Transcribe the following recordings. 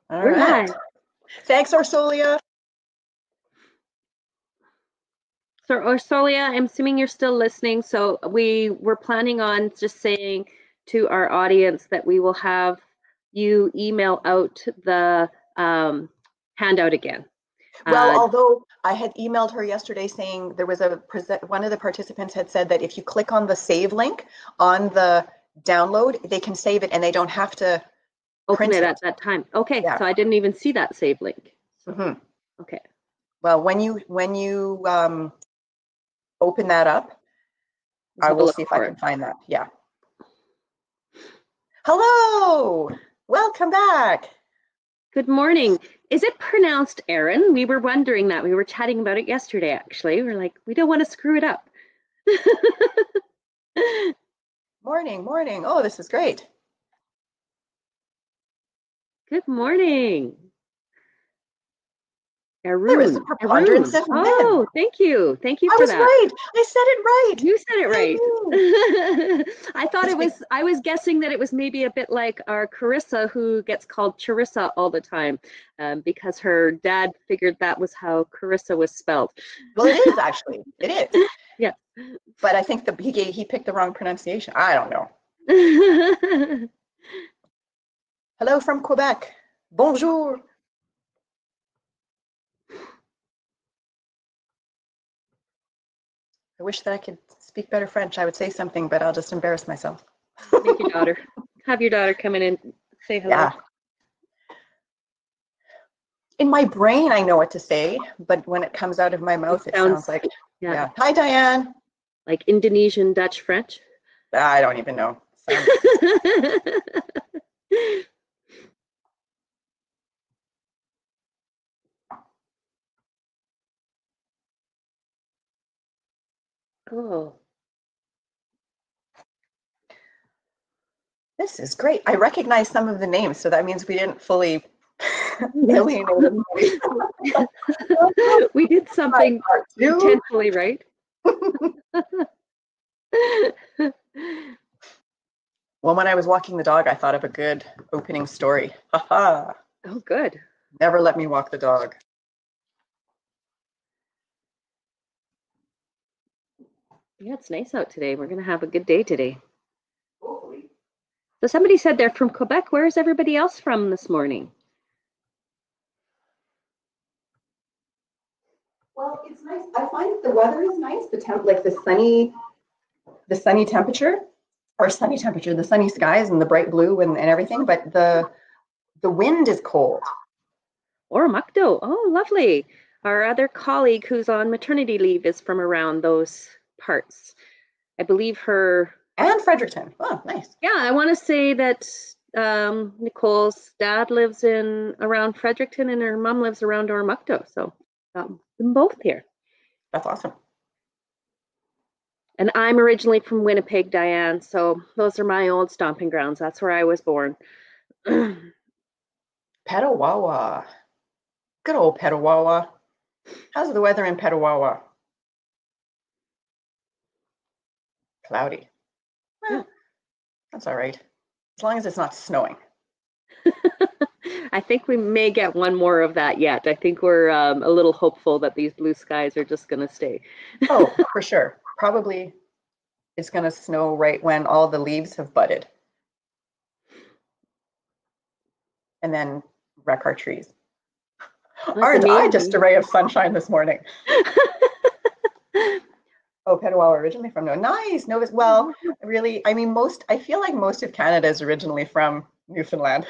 All We're right. live. Thanks, Orsolia. So Orsolia, I'm assuming you're still listening. So we were planning on just saying to our audience that we will have you email out the handout again. Well, although I had emailed her yesterday saying there was one of the participants had said that if you click on the save link on the download, they can save it and they don't have to open print it at that time. Okay, Yeah. so I didn't even see that save link. So, Okay. Well, when you open that up, I will see if I can find that. Yeah. Hello, welcome back. Good morning. Is it pronounced Aaron? We were wondering that. We were chatting about it yesterday, actually. We're like, we don't want to screw it up. Morning, morning. Oh, this is great. Good morning. Arun. There is a preponderance of men. Oh, thank you. Thank you for that. I was right. I said it right. You said it right. I thought it was, I was guessing that it was maybe a bit like our Carissa, who gets called Charissa all the time because her dad figured that was how Carissa was spelled. Well, it is actually. It is. Yeah. But I think he picked the wrong pronunciation. I don't know. Hello from Quebec. Bonjour. I wish that I could speak better French. I would say something, but I'll just embarrass myself. Thank you, daughter. Have your daughter come in and say hello. Yeah. In my brain, I know what to say, but when it comes out of my mouth, it sounds like, yeah. Hi, Diane. Like Indonesian, Dutch, French? I don't even know. Oh. This is great. I recognize some of the names, so that means we didn't fully alienate everybody. We did something intentionally, right? Well, when I was walking the dog, I thought of a good opening story. Haha. Oh, good. Never let me walk the dog. Yeah, it's nice out today. We're going to have a good day today. Hopefully. So somebody said they're from Quebec. Where is everybody else from this morning? Well, it's nice. I find the weather is nice. Like the sunny temperature, the sunny skies and the bright blue and everything. But the wind is cold. Oromocto. Oh, lovely. Our other colleague who's on maternity leave is from around those parts. I believe her. And Fredericton. Oh, nice. Yeah, I want to say that Nicole's dad lives around Fredericton and her mom lives around Oromocto. So them both here. That's awesome. And I'm originally from Winnipeg, Diane. So those are my old stomping grounds. That's where I was born. Petawawa. Good old Petawawa. How's the weather in Petawawa? Cloudy. Well, that's all right. As long as it's not snowing. I think we may get one more of that yet. I think we're a little hopeful that these blue skies are just going to stay. Oh, for sure. Probably it's going to snow right when all the leaves have budded. And then wreck our trees. Aren't I just a ray of sunshine this morning? Oh, Petawawa, originally from Nice. Nova. Well, really, I mean, I feel like most of Canada is originally from Newfoundland.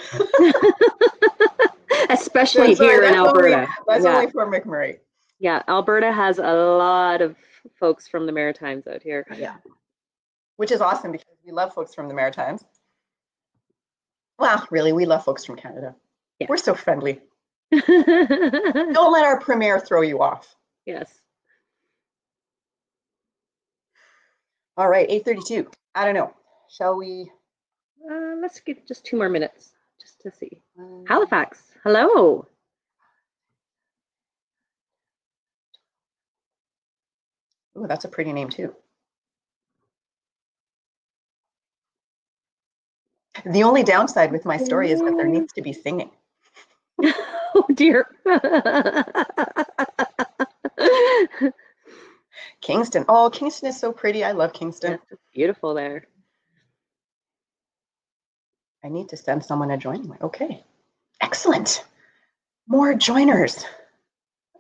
Especially here in Alberta. That's only for McMurray. Yeah, Alberta has a lot of folks from the Maritimes out here. Yeah. Which is awesome because we love folks from the Maritimes. Well, really, we love folks from Canada. Yeah. We're so friendly. Don't let our premier throw you off. Yes. All right, 8:32. I don't know. Shall we? Let's get just 2 more minutes just to see. Halifax, hello. Oh, that's a pretty name too. The only downside with my story is that there needs to be singing. Dear. Kingston. Oh, Kingston is so pretty. I love Kingston. Yes, it's beautiful there. I need to send someone a join link. Okay. Excellent. More joiners.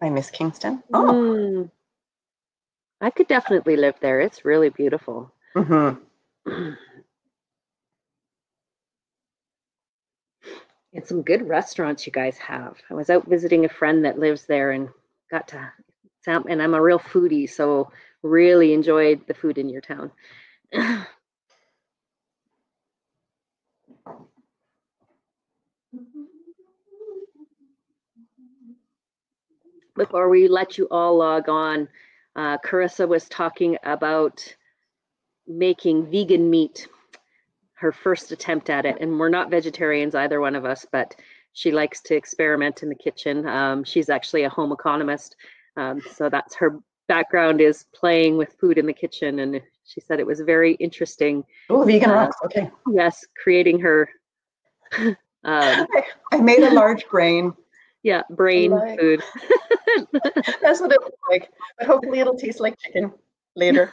I miss Kingston. Oh. I could definitely live there. It's really beautiful. Mm-hmm. And some good restaurants you guys have. I was out visiting a friend that lives there and got to and I'm a real foodie, so really enjoyed the food in your town. Before we let you all log on, Carissa was talking about making vegan meat, her first attempt at it. And we're not vegetarians, either one of us, but she likes to experiment in the kitchen. She's actually a home economist. So that's her background, is playing with food in the kitchen. And she said it was very interesting. Oh, vegan rocks. Okay. Yes, creating her. I made a large grain. Yeah, brain food. That's what it looks like. But hopefully it'll taste like chicken later.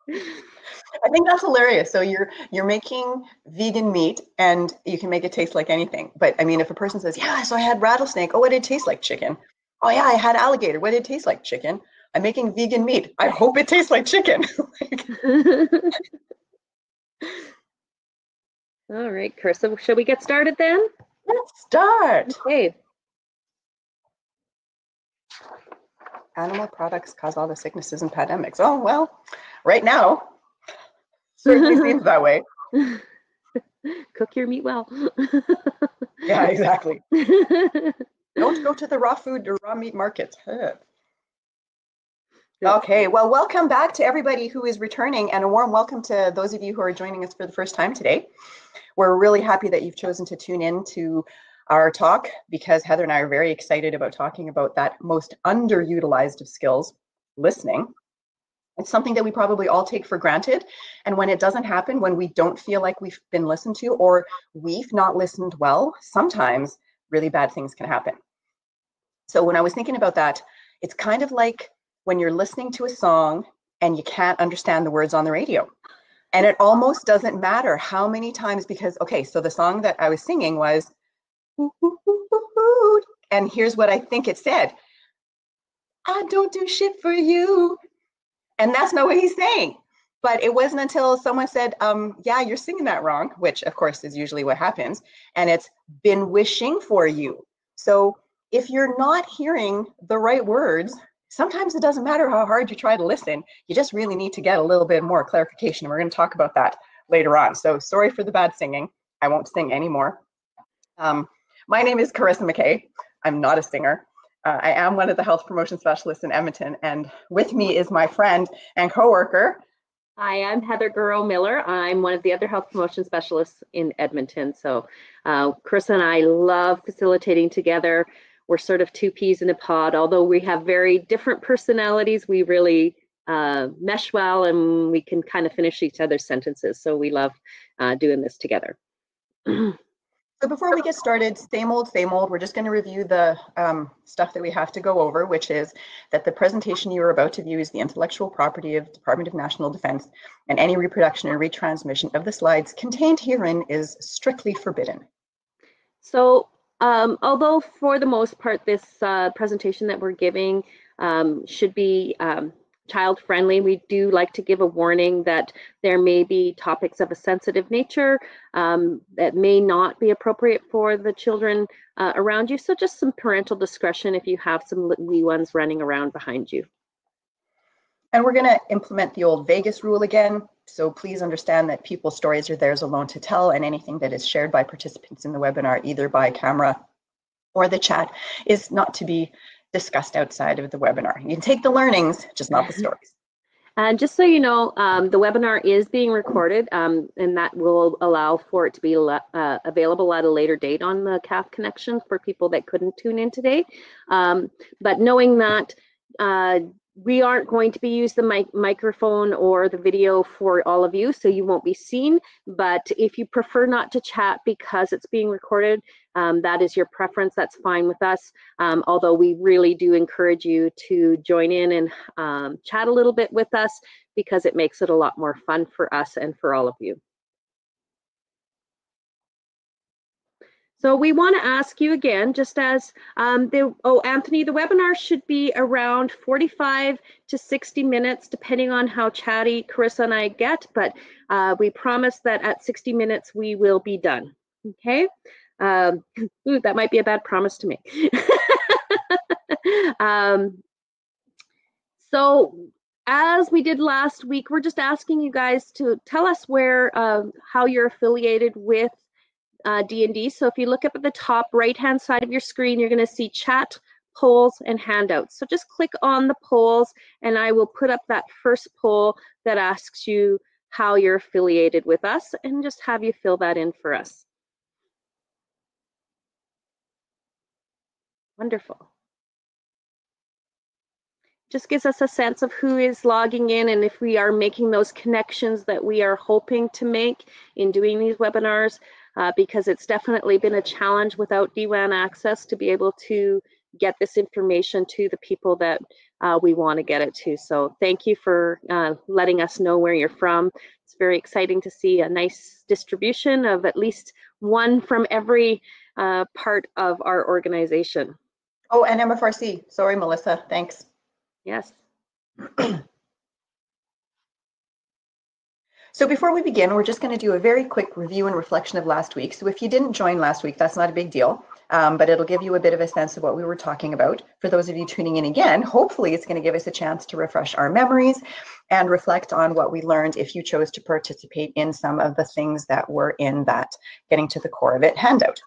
I think that's hilarious. So you're making vegan meat and you can make it taste like anything. But I mean, if a person says, yeah, so I had rattlesnake. Oh, what did it taste like? Chicken. Oh yeah, I had alligator. What did it taste like? Chicken. I'm making vegan meat. I hope it tastes like chicken. All right, Carissa, shall we get started then? Let's start. Okay. Animal products cause all the sicknesses and pandemics. Oh, well, right now, certainly seems that way. Cook your meat well. Yeah, exactly. Don't go to the raw food or raw meat markets. Okay, well, welcome back to everybody who is returning, and a warm welcome to those of you who are joining us for the first time today. We're really happy that you've chosen to tune in to our talk, because Heather and I are very excited about talking about that most underutilized of skills, listening. It's something that we probably all take for granted. And when it doesn't happen, when we don't feel like we've been listened to, or we've not listened well, sometimes really bad things can happen. So when I was thinking about that, it's kind of like when you're listening to a song and you can't understand the words on the radio. And it almost doesn't matter how many times, because, okay, so the song that I was singing was, and here's what I think it said: I don't do shit for you. And that's not what he's saying. But it wasn't until someone said, yeah, you're singing that wrong, which of course is usually what happens. And it's been wishing for you. So if you're not hearing the right words, sometimes it doesn't matter how hard you try to listen. You just really need to get a little bit more clarification. We're going to talk about that later on. So sorry for the bad singing. I won't sing anymore. My name is Carissa McKay. I'm not a singer. I am one of the health promotion specialists in Edmonton, and with me is my friend and coworker. Hi, I'm Heather Gurrow Miller. I'm one of the other health promotion specialists in Edmonton. So Carissa and I love facilitating together. We're sort of two peas in a pod. Although we have very different personalities, we really mesh well, and we can kind of finish each other's sentences. So we love doing this together. So before we get started, same old, we're just going to review the stuff that we have to go over, which is that the presentation you are about to view is the intellectual property of the Department of National Defense, and any reproduction or retransmission of the slides contained herein is strictly forbidden. So although for the most part, this presentation that we're giving should be child friendly, we do like to give a warning that there may be topics of a sensitive nature that may not be appropriate for the children around you. So just some parental discretion if you have some wee ones running around behind you. And we're going to implement the old Vegas rule again. So please understand that people's stories are theirs alone to tell, and anything that is shared by participants in the webinar, either by camera or the chat, is not to be discussed outside of the webinar. You can take the learnings, just not the stories. And just so you know, the webinar is being recorded, and that will allow for it to be available at a later date on the CAF Connection for people that couldn't tune in today. But knowing that, we aren't going to be using the microphone or the video for all of you, so you won't be seen. But if you prefer not to chat because it's being recorded, that is your preference, that's fine with us. Although we really do encourage you to join in and chat a little bit with us, because it makes it a lot more fun for us and for all of you. So we want to ask you again, just as Anthony, the webinar should be around 45 to 60 minutes, depending on how chatty Carissa and I get, but we promise that at 60 minutes we will be done, okay? Ooh, that might be a bad promise to make. So as we did last week, we're just asking you guys to tell us where, how you're affiliated with D&D. So if you look up at the top right-hand side of your screen, you're going to see chat, polls, and handouts. So just click on the polls, and I will put up that first poll that asks you how you're affiliated with us, and just have you fill that in for us. Wonderful. Just gives us a sense of who is logging in and if we are making those connections that we are hoping to make in doing these webinars, because it's definitely been a challenge without DWAN access to be able to get this information to the people that we want to get it to. So thank you for letting us know where you're from. It's very exciting to see a nice distribution of at least one from every part of our organization. Oh, and MFRC. Sorry, Melissa. Thanks. Yes. So before we begin, we're just going to do a very quick review and reflection of last week. So if you didn't join last week, that's not a big deal, but it'll give you a bit of a sense of what we were talking about. For those of you tuning in again, hopefully it's going to give us a chance to refresh our memories and reflect on what we learned if you chose to participate in some of the things that were in that Getting to the Core of It handout.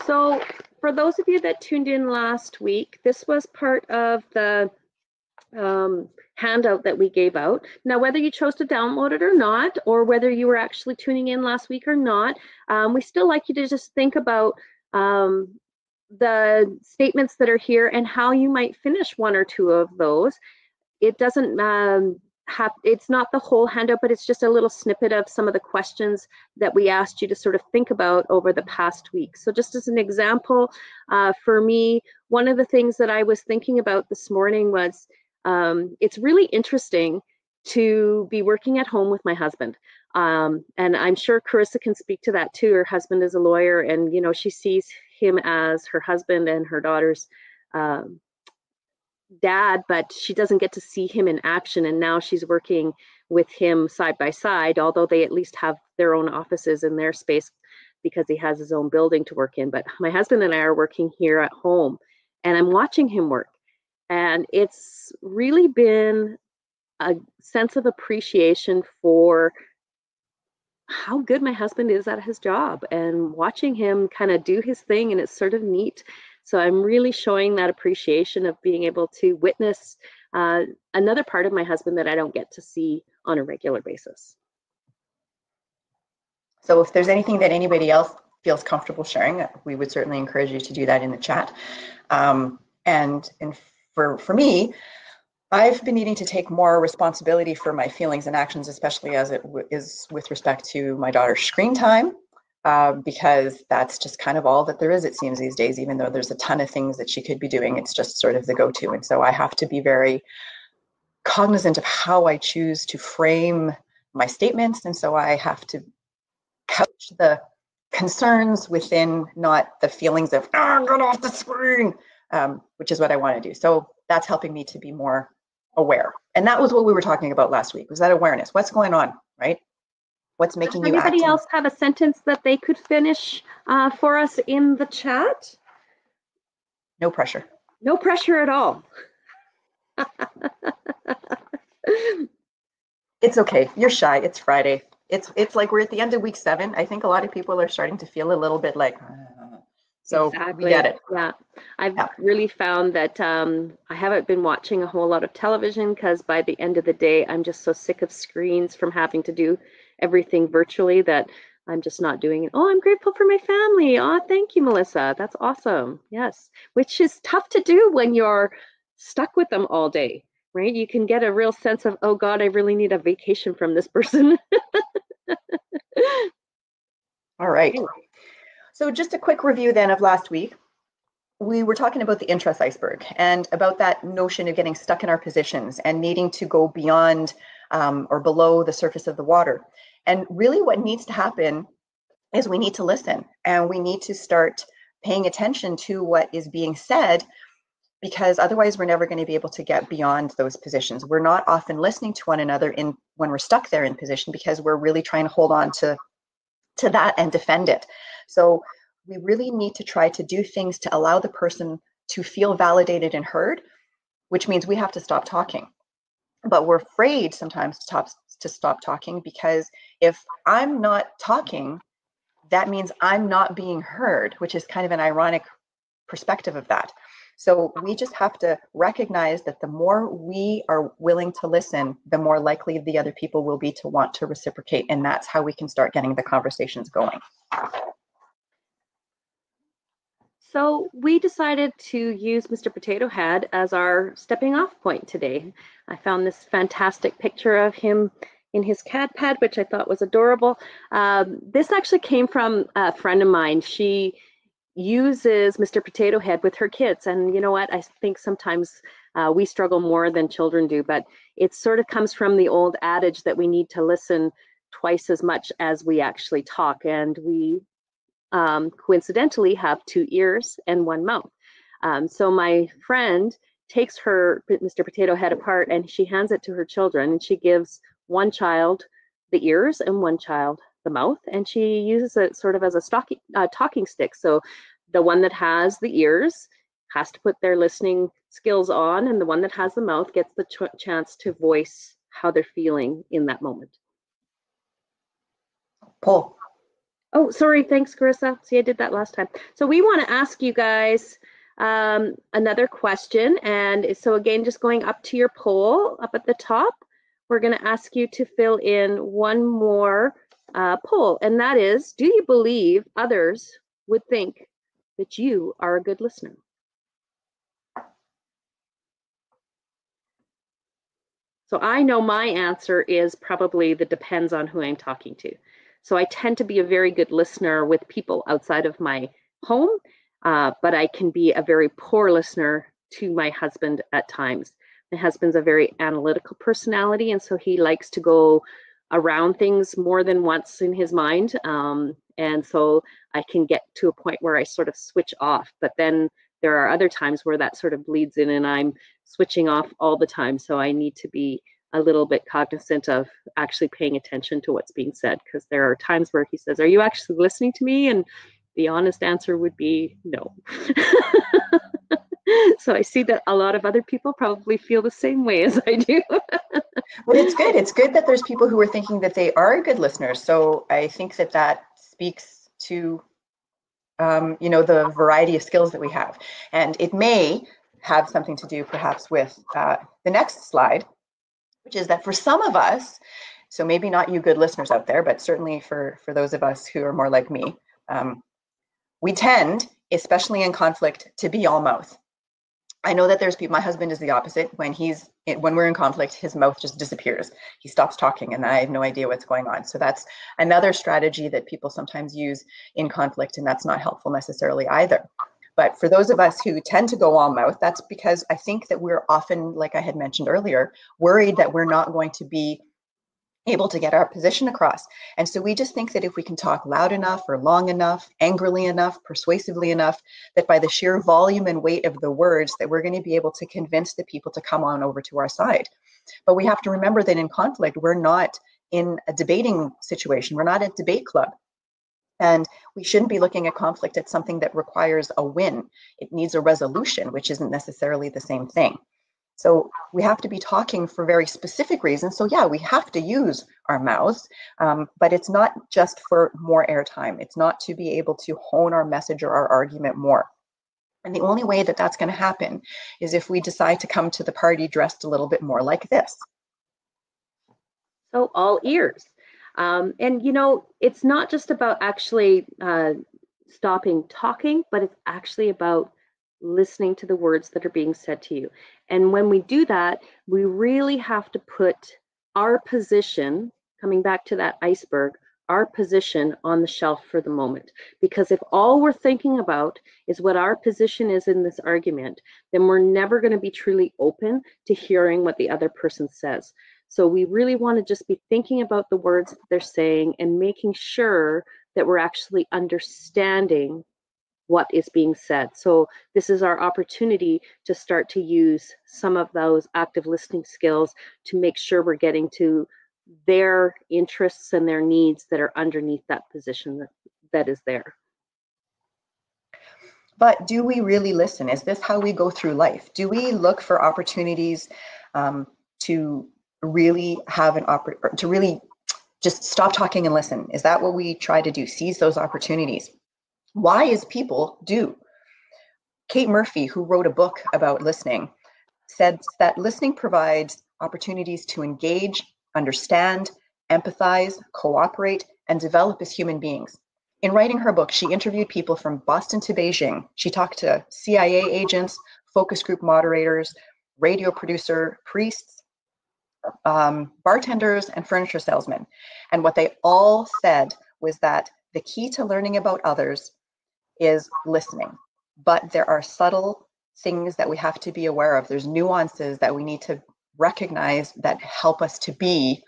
So for those of you that tuned in last week, this was part of the handout that we gave out. Now, whether you chose to download it or not, or whether you were actually tuning in last week or not, we still like you to just think about the statements that are here and how you might finish one or two of those. It doesn't it's not the whole handout, but it's just a little snippet of some of the questions that we asked you to sort of think about over the past week. So just as an example, for me, one of the things that I was thinking about this morning was it's really interesting to be working at home with my husband. And I'm sure Carissa can speak to that too. Her husband is a lawyer, and you know, she sees him as her husband and her daughter's dad, but she doesn't get to see him in action. And now she's working with him side by side, although they at least have their own offices in their space because he has his own building to work in. But my husband and I are working here at home, and I'm watching him work. And it's really been a sense of appreciation for how good my husband is at his job, and watching him kind of do his thing, and it's sort of neat. So I'm really showing that appreciation of being able to witness another part of my husband that I don't get to see on a regular basis. So if there's anything that anybody else feels comfortable sharing, we would certainly encourage you to do that in the chat. And for me, I've been needing to take more responsibility for my feelings and actions, especially as it is with respect to my daughter's screen time. Because that's just kind of all that there is, it seems, these days. Even though there's a ton of things that she could be doing, it's just sort of the go-to. And so I have to be very cognizant of how I choose to frame my statements. And so I have to couch the concerns within not the feelings of, oh, get off the screen, which is what I want to do. So that's helping me to be more aware. And that was what we were talking about last week, was that awareness. What's going on, right? What's making you act? Anybody else have a sentence that they could finish for us in the chat? No pressure. No pressure at all. It's okay. You're shy. It's Friday. It's like we're at the end of week 7. I think a lot of people are starting to feel a little bit like, so exactly. We get it. Yeah, I've really found that I haven't been watching a whole lot of television, because by the end of the day, I'm just so sick of screens from having to do everything virtually that I'm just not doing it. Oh, I'm grateful for my family. Oh, thank you, Melissa. That's awesome. Yes, which is tough to do when you're stuck with them all day, right? You can get a real sense of, oh God, I really need a vacation from this person. All right. So just a quick review then of last week. We were talking about the interest iceberg and about that notion of getting stuck in our positions and needing to go beyond or below the surface of the water. And really what needs to happen is we need to listen and we need to start paying attention to what is being said, because otherwise we're never going to be able to get beyond those positions. We're not often listening to one another when we're stuck there in position, because we're really trying to hold on to that and defend it. So we really need to try to do things to allow the person to feel validated and heard, which means we have to stop talking. But we're afraid sometimes to stop talking, because if I'm not talking, that means I'm not being heard, which is kind of an ironic perspective of that. So we just have to recognize that the more we are willing to listen, the more likely the other people will be to want to reciprocate. And that's how we can start getting the conversations going. So we decided to use Mr. Potato Head as our stepping off point today. I found this fantastic picture of him in his CAD pad, which I thought was adorable. This actually came from a friend of mine. She uses Mr. Potato Head with her kids. And you know what? I think sometimes we struggle more than children do, but it sort of comes from the old adage that we need to listen twice as much as we actually talk. And we coincidentally have 2 ears and 1 mouth. So my friend takes her Mr. Potato Head apart and she hands it to her children, and she gives one child the ears and one child the mouth, and she uses it sort of as a talking stick. So the one that has the ears has to put their listening skills on, and the one that has the mouth gets the chance to voice how they're feeling in that moment. Paul. Oh, sorry. Thanks, Carissa. See, I did that last time. So we want to ask you guys another question. And so again, just going up to your poll up at the top, we're going to ask you to fill in one more poll. And that is, do you believe others would think that you are a good listener? So I know my answer is probably the depends on who I'm talking to. So I tend to be a very good listener with people outside of my home, but I can be a very poor listener to my husband at times. My husband's a very analytical personality, and so he likes to go around things more than once in his mind. And so I can get to a point where I sort of switch off, but then there are other times where that sort of bleeds in and I'm switching off all the time. So I need to be a little bit cognizant of actually paying attention to what's being said, because there are times where he says, are you actually listening to me? And the honest answer would be no. So I see that a lot of other people probably feel the same way as I do. Well, it's good. It's good that there's people who are thinking that they are good listeners. So I think that that speaks to, you know, the variety of skills that we have. And it may have something to do perhaps with the next slide, which is that for some of us, so maybe not you good listeners out there, but certainly for those of us who are more like me, we tend, especially in conflict, to be all mouth. I know that there's people, my husband is the opposite. When we're in conflict, his mouth just disappears. He stops talking and I have no idea what's going on. So that's another strategy that people sometimes use in conflict, and that's not helpful necessarily either. But for those of us who tend to go all mouth, that's because I think that we're often, like I had mentioned earlier, worried that we're not going to be able to get our position across. And so we just think that if we can talk loud enough or long enough, angrily enough, persuasively enough, that by the sheer volume and weight of the words that we're going to be able to convince the people to come on over to our side. But we have to remember that in conflict, we're not in a debating situation. We're not at debate club. And we shouldn't be looking at conflict as something that requires a win. It needs a resolution, which isn't necessarily the same thing. So we have to be talking for very specific reasons. So yeah, we have to use our mouths, but it's not just for more airtime. It's not to be able to hone our message or our argument more. And the only way that that's going to happen is if we decide to come to the party dressed a little bit more like this. So all ears. And, it's not just about actually stopping talking, but it's actually about listening to the words that are being said to you. And when we do that, we really have to put our position, coming back to that iceberg, our position on the shelf for the moment. Because if all we're thinking about is what our position is in this argument, then we're never going to be truly open to hearing what the other person says. So we really want to just be thinking about the words that they're saying and making sure that we're actually understanding what is being said. So this is our opportunity to start to use some of those active listening skills to make sure we're getting to their interests and their needs that are underneath that position that is there. But do we really listen? Is this how we go through life? Do we look for opportunities to really have to really just stop talking and listen? Is that what we try to do? Seize those opportunities? Wise people do. Kate Murphy, who wrote a book about listening, said that listening provides opportunities to engage, understand, empathize, cooperate, and develop as human beings. In writing her book, she interviewed people from Boston to Beijing. She talked to CIA agents, focus group moderators, radio producer, priests, bartenders, and furniture salesmen. And what they all said was that the key to learning about others is listening. But there are subtle things that we have to be aware of. There's nuances that we need to recognize that help us to be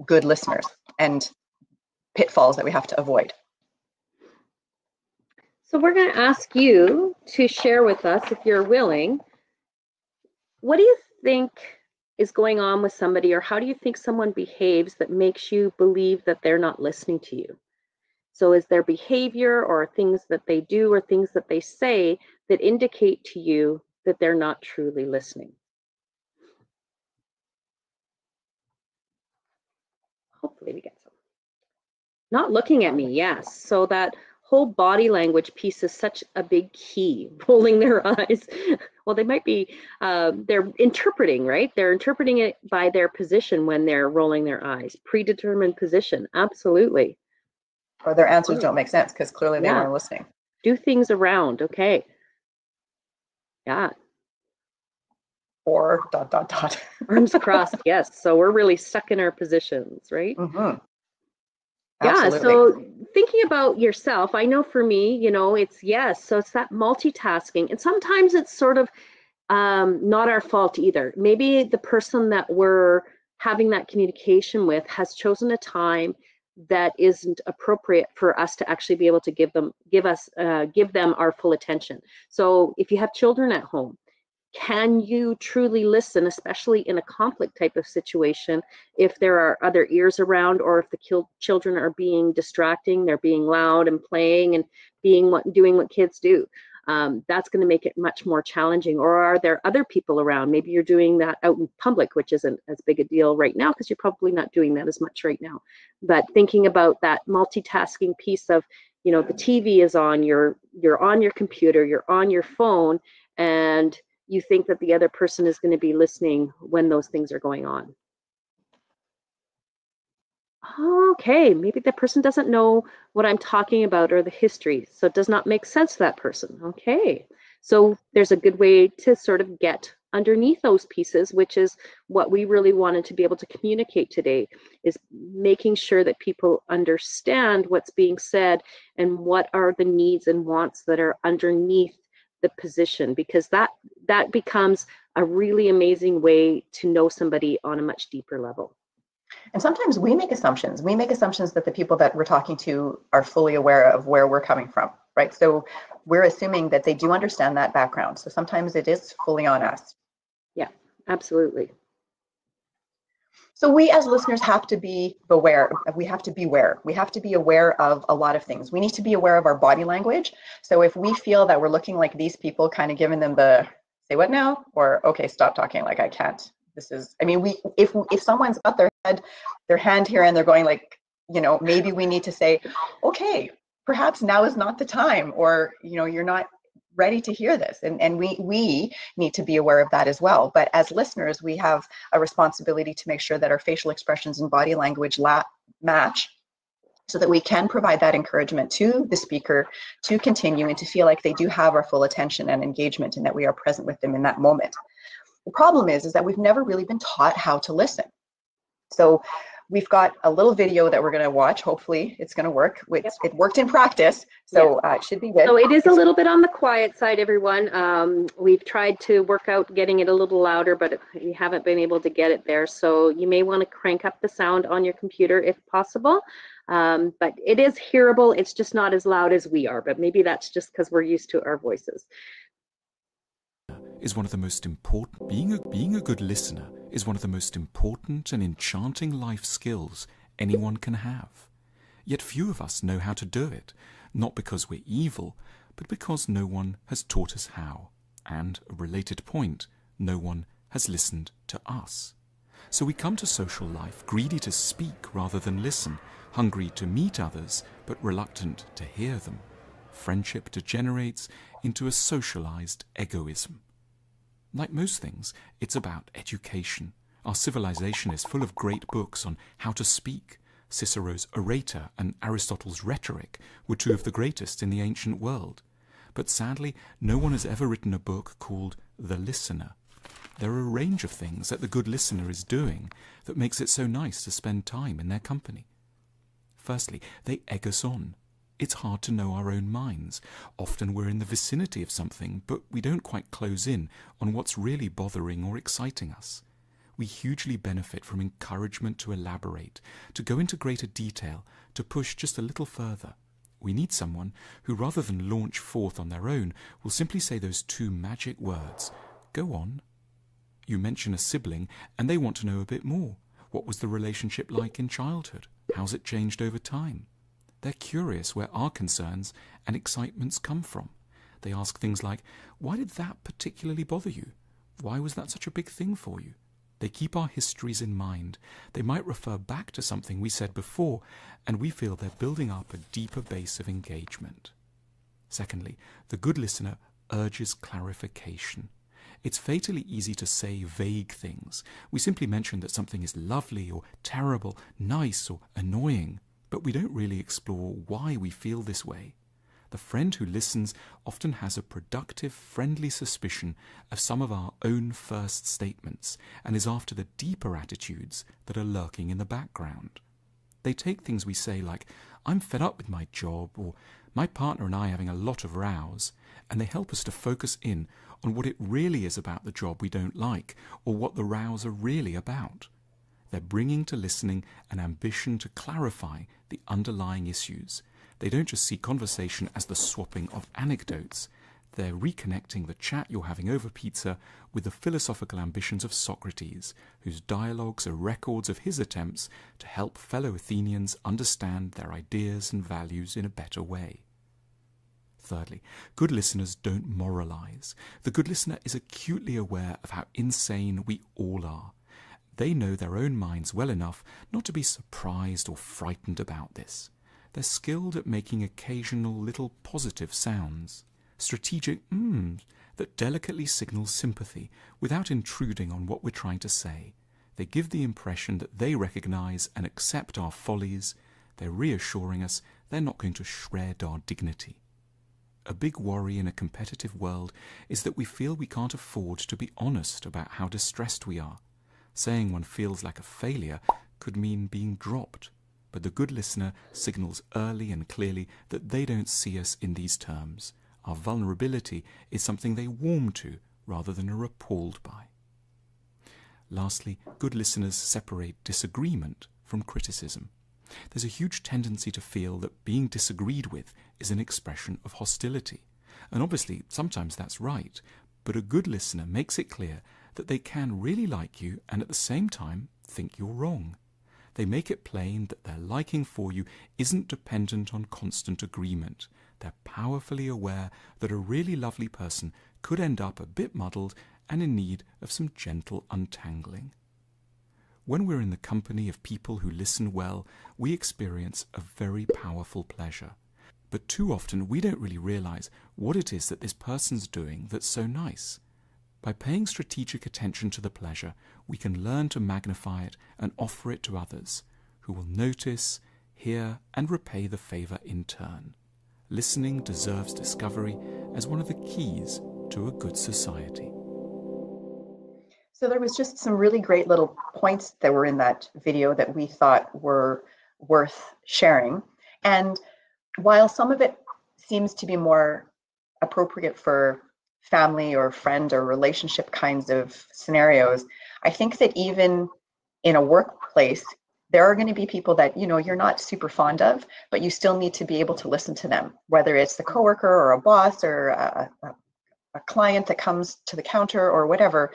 good listeners, and pitfalls that we have to avoid. So we're going to ask you to share with us, if you're willing, what do you think is going on with somebody, or how do you think someone behaves that makes you believe that they're not listening to you? So is there behavior or things that they do or things that they say that indicate to you that they're not truly listening? Hopefully we get some. Not looking at me, yes. So that whole body language piece is such a big key. Rolling their eyes. Well, they might be, they're interpreting, right? They're interpreting it by their position when they're rolling their eyes. Predetermined position, absolutely. Or their answers don't make sense because clearly they weren't listening. Do things around, okay. Yeah. Or ... Arms crossed, yes. So we're really stuck in our positions, right? Mm-hmm. Yeah, so thinking about yourself, I know for me, it's yes. So it's that multitasking. And sometimes it's sort of not our fault either. Maybe the person that we're having that communication with has chosen a time that isn't appropriate for us to actually be able to give them our full attention. So if you have children at home, can you truly listen, especially in a conflict type of situation, if there are other ears around, or if the children are being distracting, they're being loud and playing and doing what kids do? That's going to make it much more challenging. Or are there other people around? Maybe you're doing that out in public, which isn't as big a deal right now because you're probably not doing that as much right now. But thinking about that multitasking piece of, the TV is on, you're on your computer, you're on your phone, and you think that the other person is going to be listening when those things are going on. Okay, maybe the person doesn't know what I'm talking about or the history, so it does not make sense to that person. Okay, so there's a good way to sort of get underneath those pieces, which is what we really wanted to be able to communicate today, is making sure that people understand what's being said and what are the needs and wants that are underneath the position, because that becomes a really amazing way to know somebody on a much deeper level. And sometimes we make assumptions. We make assumptions that the people that we're talking to are fully aware of where we're coming from, right? So we're assuming that they do understand that background. So sometimes it is fully on us. Yeah, absolutely. So we as listeners have to be aware. We have to beware. We have to be aware of a lot of things. We need to be aware of our body language. So if we feel that we're looking like these people, kind of giving them the say what now, or okay, stop talking, like I can't. This is, I mean, if someone's got their hand here and they're going like, maybe we need to say, okay, perhaps now is not the time, or you're not ready to hear this, and we need to be aware of that as well. But as listeners, we have a responsibility to make sure that our facial expressions and body language match, so that we can provide that encouragement to the speaker to continue and to feel like they do have our full attention and engagement, and that we are present with them in that moment. The problem is that we've never really been taught how to listen. So we've got a little video that we're going to watch. Hopefully it's going to work. It worked in practice, so it should be good. So it is a little bit on the quiet side, everyone. We've tried to work out getting it a little louder, but we haven't been able to get it there. So you may want to crank up the sound on your computer if possible. But it is hearable. It's just not as loud as we are, but maybe that's just because we're used to our voices. Is one of the most important, being a good listener is one of the most important and enchanting life skills anyone can have. Yet few of us know how to do it, not because we're evil, but because no one has taught us how. And, a related point, no one has listened to us. So we come to social life greedy to speak rather than listen, hungry to meet others, but reluctant to hear them. Friendship degenerates into a socialized egoism. Like most things, it's about education. Our civilization is full of great books on how to speak. Cicero's Orator and Aristotle's Rhetoric were two of the greatest in the ancient world. But sadly, no one has ever written a book called The Listener. There are a range of things that the good listener is doing that makes it so nice to spend time in their company. Firstly, they egg us on. It's hard to know our own minds. Often we're in the vicinity of something, but we don't quite close in on what's really bothering or exciting us. We hugely benefit from encouragement to elaborate, to go into greater detail, to push just a little further. We need someone who, rather than launch forth on their own, will simply say those two magic words, "Go on." You mention a sibling, and they want to know a bit more. What was the relationship like in childhood? How's it changed over time? They're curious where our concerns and excitements come from. They ask things like, why did that particularly bother you? Why was that such a big thing for you? They keep our histories in mind. They might refer back to something we said before, and we feel they're building up a deeper base of engagement. Secondly, the good listener urges clarification. It's fatally easy to say vague things. We simply mention that something is lovely or terrible, nice or annoying, but we don't really explore why we feel this way. The friend who listens often has a productive, friendly suspicion of some of our own first statements and is after the deeper attitudes that are lurking in the background. They take things we say like, "I'm fed up with my job," or "My partner and I are having a lot of rows," and they help us to focus in on what it really is about the job we don't like, or what the rows are really about. They're bringing to listening an ambition to clarify the underlying issues. They don't just see conversation as the swapping of anecdotes. They're reconnecting the chat you're having over pizza with the philosophical ambitions of Socrates, whose dialogues are records of his attempts to help fellow Athenians understand their ideas and values in a better way. Thirdly, good listeners don't moralize. The good listener is acutely aware of how insane we all are. They know their own minds well enough not to be surprised or frightened about this. They're skilled at making occasional little positive sounds, strategic that delicately signal sympathy without intruding on what we're trying to say. They give the impression that they recognize and accept our follies. They're reassuring us they're not going to shred our dignity. A big worry in a competitive world is that we feel we can't afford to be honest about how distressed we are. Saying one feels like a failure could mean being dropped, but the good listener signals early and clearly that they don't see us in these terms. Our vulnerability is something they warm to rather than are appalled by. Lastly, good listeners separate disagreement from criticism. There's a huge tendency to feel that being disagreed with is an expression of hostility. And obviously, sometimes that's right, but a good listener makes it clear that they can really like you and at the same time think you're wrong. They make it plain that their liking for you isn't dependent on constant agreement. They're powerfully aware that a really lovely person could end up a bit muddled and in need of some gentle untangling. When we're in the company of people who listen well, we experience a very powerful pleasure. But too often we don't really realize what it is that this person's doing that's so nice. By paying strategic attention to the pleasure, we can learn to magnify it and offer it to others, who will notice, hear, and repay the favor in turn. Listening deserves discovery as one of the keys to a good society. So there was just some really great little points that were in that video that we thought were worth sharing. And while some of it seems to be more appropriate for family or friend or relationship kinds of scenarios, I think that even in a workplace, there are going to be people that, you know, you're not super fond of, but you still need to be able to listen to them, whether it's the coworker or a boss or a client that comes to the counter or whatever.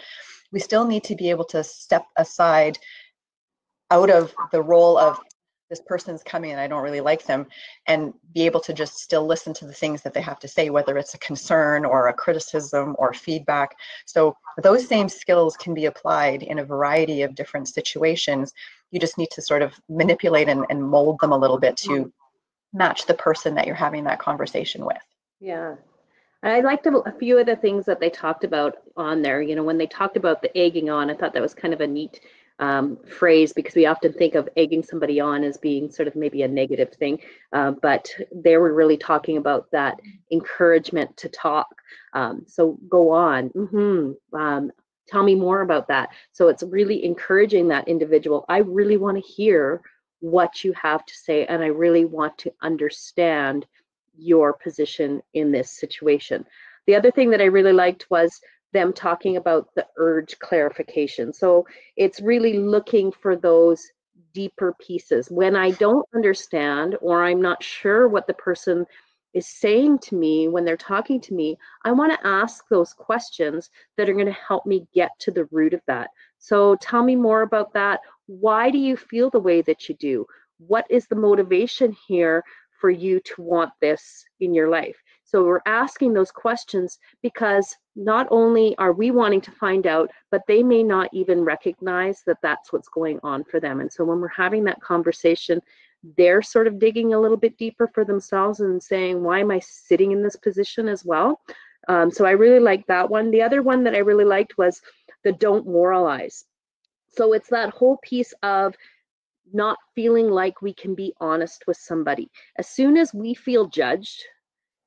We still need to be able to step aside out of the role of this person's coming and I don't really like them, and be able to just still listen to the things that they have to say, whether it's a concern or a criticism or feedback. So those same skills can be applied in a variety of different situations. You just need to sort of manipulate and mold them a little bit to match the person that you're having that conversation with. Yeah. I liked a few of the things that they talked about on there. You know, when they talked about the egging on, I thought that was kind of a neat phrase, because we often think of egging somebody on as being sort of maybe a negative thing, but they were really talking about that encouragement to talk. So go on, tell me more about that. So it's really encouraging that individual. I really want to hear what you have to say, and I really want to understand your position in this situation. The other thing that I really liked was them talking about the urge clarification. So it's really looking for those deeper pieces. When I don't understand, or I'm not sure what the person is saying to me when they're talking to me, I want to ask those questions that are going to help me get to the root of that. So tell me more about that. Why do you feel the way that you do? What is the motivation here for you to want this in your life? So we're asking those questions because not only are we wanting to find out, but they may not even recognize that that's what's going on for them. And so when we're having that conversation, they're sort of digging a little bit deeper for themselves and saying, why am I sitting in this position as well? So I really liked that one. The other one that I really liked was the don't moralize. So it's that whole piece of not feeling like we can be honest with somebody. As soon as we feel judged,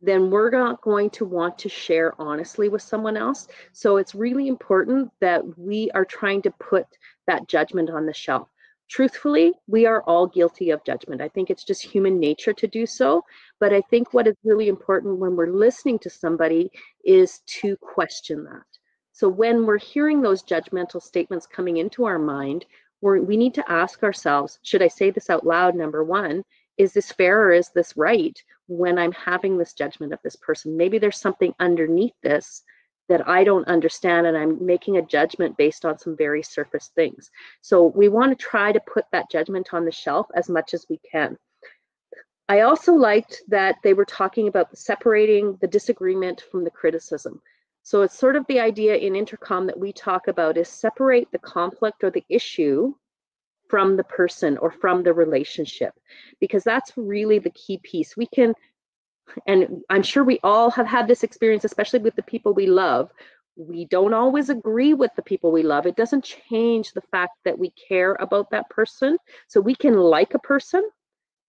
then we're not going to want to share honestly with someone else. So it's really important that we are trying to put that judgment on the shelf. Truthfully, we are all guilty of judgment. I think it's just human nature to do so. But I think what is really important when we're listening to somebody is to question that. So when we're hearing those judgmental statements coming into our mind, we need to ask ourselves, should I say this out loud? Number one, is this fair or is this right when I'm having this judgment of this person? Maybe there's something underneath this that I don't understand, and I'm making a judgment based on some very surface things. So we want to try to put that judgment on the shelf as much as we can. I also liked that they were talking about separating the disagreement from the criticism. So it's sort of the idea in Intercom that we talk about is separate the conflict or the issue from the person or from the relationship, because that's really the key piece. We can, and I'm sure we all have had this experience, especially with the people we love. We don't always agree with the people we love. It doesn't change the fact that we care about that person. So we can like a person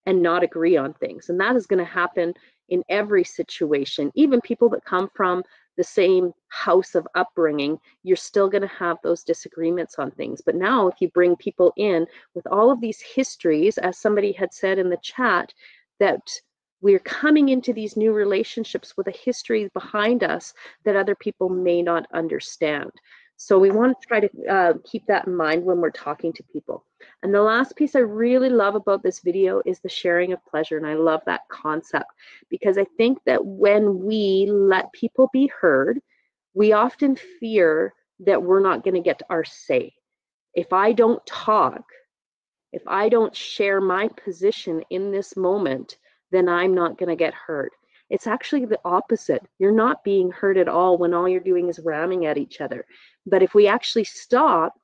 and not agree on things. And that is going to happen in every situation. Even people that come from the same house of upbringing, you're still going to have those disagreements on things. But now if you bring people in with all of these histories, as somebody had said in the chat, that we're coming into these new relationships with a history behind us that other people may not understand. So we want to try to keep that in mind when we're talking to people. And the last piece I really love about this video is the sharing of pleasure. And I love that concept because I think that when we let people be heard, we often fear that we're not going to get our say. If I don't talk, if I don't share my position in this moment, then I'm not going to get heard. It's actually the opposite. You're not being heard at all when all you're doing is ramming at each other. But if we actually stop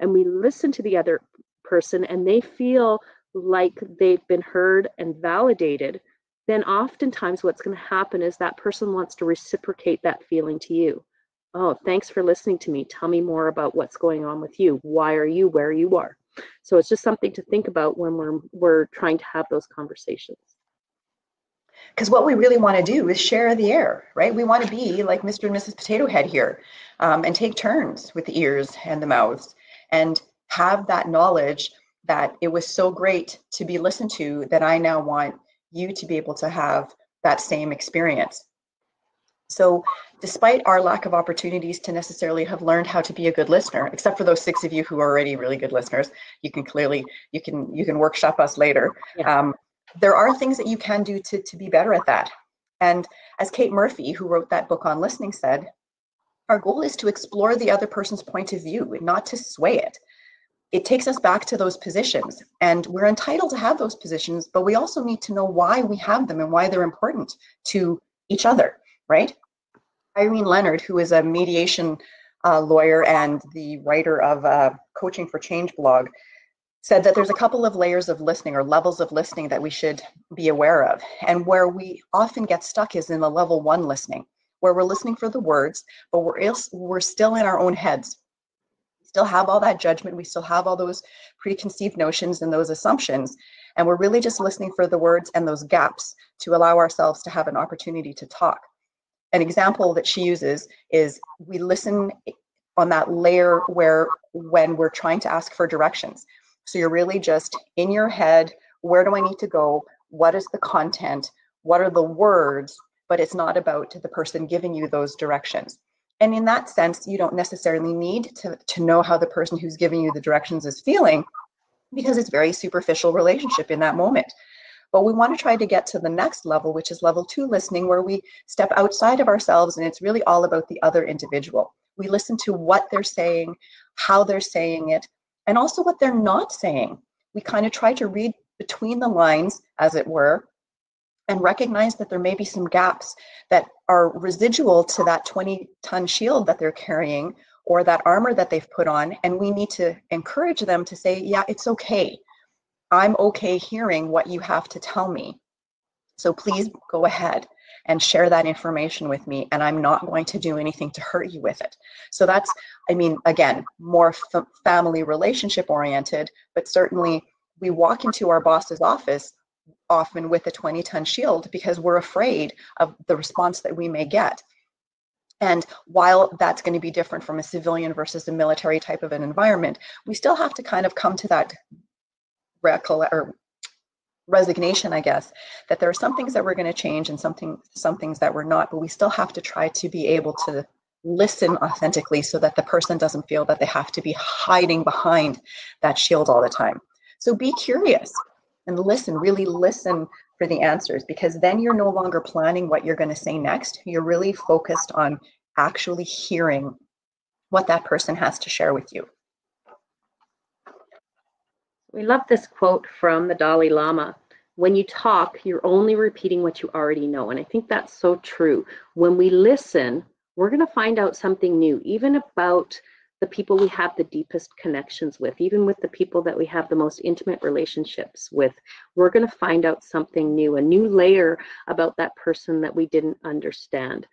and we listen to the other person and they feel like they've been heard and validated, then oftentimes what's going to happen is that person wants to reciprocate that feeling to you. Oh, thanks for listening to me. Tell me more about what's going on with you. Why are you where you are? So it's just something to think about when we're trying to have those conversations. Because what we really want to do is share the air, right? We want to be like Mr. and Mrs. Potato Head here, and take turns with the ears and the mouths, and have that knowledge that it was so great to be listened to that I now want you to be able to have that same experience. So despite our lack of opportunities to necessarily have learned how to be a good listener, except for those 6 of you who are already really good listeners, you can workshop us later. Yeah. There are things that you can do to be better at that. And as Kate Murphy, who wrote that book on listening, said, our goal is to explore the other person's point of view, not to sway it. It takes us back to those positions, and we're entitled to have those positions, but we also need to know why we have them and why they're important to each other, right? Irene Leonard, who is a mediation lawyer and the writer of Coaching for Change blog, said that there's a couple of layers of listening or levels of listening that we should be aware of. And where we often get stuck is in the level 1 listening, where we're listening for the words, but we're still in our own heads. We still have all that judgment. We still have all those preconceived notions and those assumptions. And we're really just listening for the words and those gaps to allow ourselves to have an opportunity to talk. An example that she uses is we listen on that layer when we're trying to ask for directions. So you're really just in your head, where do I need to go? What is the content? What are the words? But it's not about the person giving you those directions. And in that sense, you don't necessarily need to know how the person who's giving you the directions is feeling, because it's very superficial relationship in that moment. But we want to try to get to the next level, which is level 2 listening, where we step outside of ourselves and it's really all about the other individual. We listen to what they're saying, how they're saying it, and also what they're not saying. We kind of try to read between the lines, as it were, and recognize that there may be some gaps that are residual to that 20-ton shield that they're carrying or that armor that they've put on. And we need to encourage them to say, yeah, it's okay. I'm okay hearing what you have to tell me. So please go ahead and share that information with me, and I'm not going to do anything to hurt you with it. So that's, I mean, again, more family relationship oriented, but certainly we walk into our boss's office often with a 20-ton shield because we're afraid of the response that we may get. And while that's going to be different from a civilian versus a military type of an environment, we still have to kind of come to that resignation, I guess, that there are some things that we're going to change and some things that we're not, but we still have to try to be able to listen authentically so that the person doesn't feel that they have to be hiding behind that shield all the time. So be curious and listen, really listen for the answers, because then you're no longer planning what you're going to say next. You're really focused on actually hearing what that person has to share with you. We love this quote from the Dalai Lama. When you talk, you're only repeating what you already know. And I think that's so true. When we listen, we're going to find out something new, even about the people we have the deepest connections with, even with the people that we have the most intimate relationships with. We're going to find out something new, a new layer about that person that we didn't understand.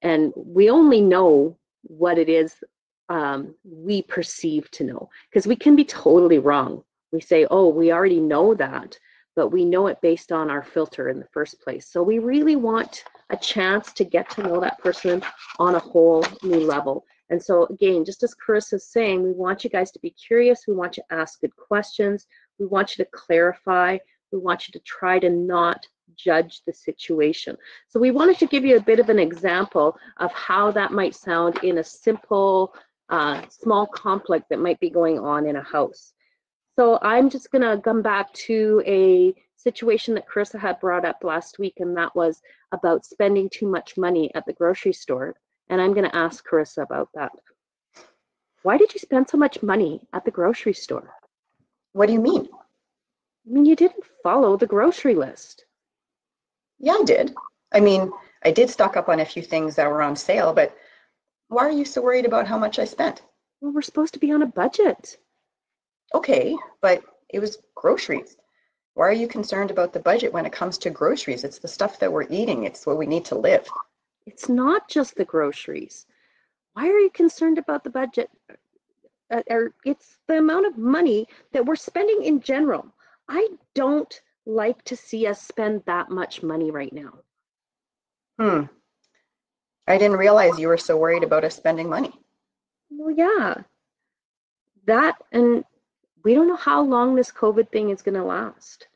And we only know what it is we perceive to know, because we can be totally wrong. We say, oh, we already know that, but we know it based on our filter in the first place. So we really want a chance to get to know that person on a whole new level. And so again, just as Carissa's saying, we want you guys to be curious. We want you to ask good questions. We want you to clarify. We want you to try to not judge the situation. So we wanted to give you a bit of an example of how that might sound in a simple, small conflict that might be going on in a house. So I'm just going to come back to a situation that Carissa had brought up last week, and that was about spending too much money at the grocery store. And I'm going to ask Carissa about that. Why did you spend so much money at the grocery store? What do you mean? I mean, you didn't follow the grocery list. Yeah, I did. I mean, I did stock up on a few things that were on sale, but why are you so worried about how much I spent? Well, we're supposed to be on a budget. Okay, but it was groceries. Why are you concerned about the budget when it comes to groceries? It's the stuff that we're eating. It's what we need to live. It's not just the groceries. Why are you concerned about the budget? Or it's the amount of money that we're spending in general. I don't like to see us spend that much money right now. I didn't realize you were so worried about us spending money. Well, yeah. That, and we don't know how long this COVID thing is going to last.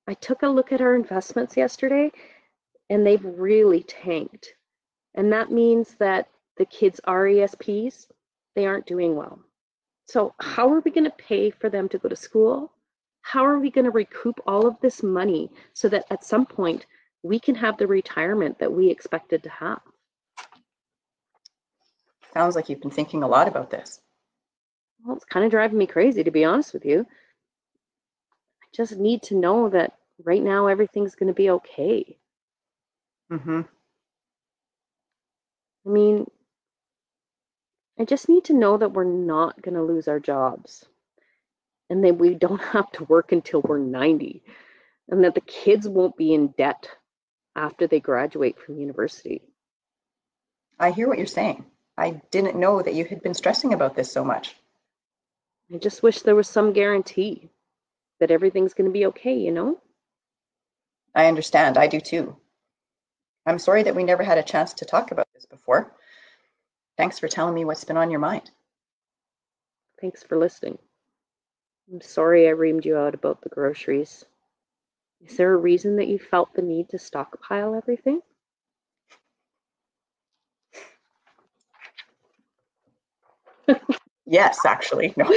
I took a look at our investments yesterday, and they've really tanked. And that means that the kids' RESPs, they aren't doing well. So how are we going to pay for them to go to school? How are we going to recoup all of this money so that at some point we can have the retirement that we expected to have? Sounds like you've been thinking a lot about this. Well, it's kind of driving me crazy, to be honest with you. I just need to know that right now everything's going to be okay. Mm-hmm. I mean, I just need to know that we're not going to lose our jobs and that we don't have to work until we're 90 and that the kids won't be in debt after they graduate from university. I hear what you're saying. I didn't know that you had been stressing about this so much. I just wish there was some guarantee that everything's going to be okay, you know? I understand. I do too. I'm sorry that we never had a chance to talk about this before. Thanks for telling me what's been on your mind. Thanks for listening. I'm sorry I reamed you out about the groceries. Is there a reason that you felt the need to stockpile everything? Yes, actually. No.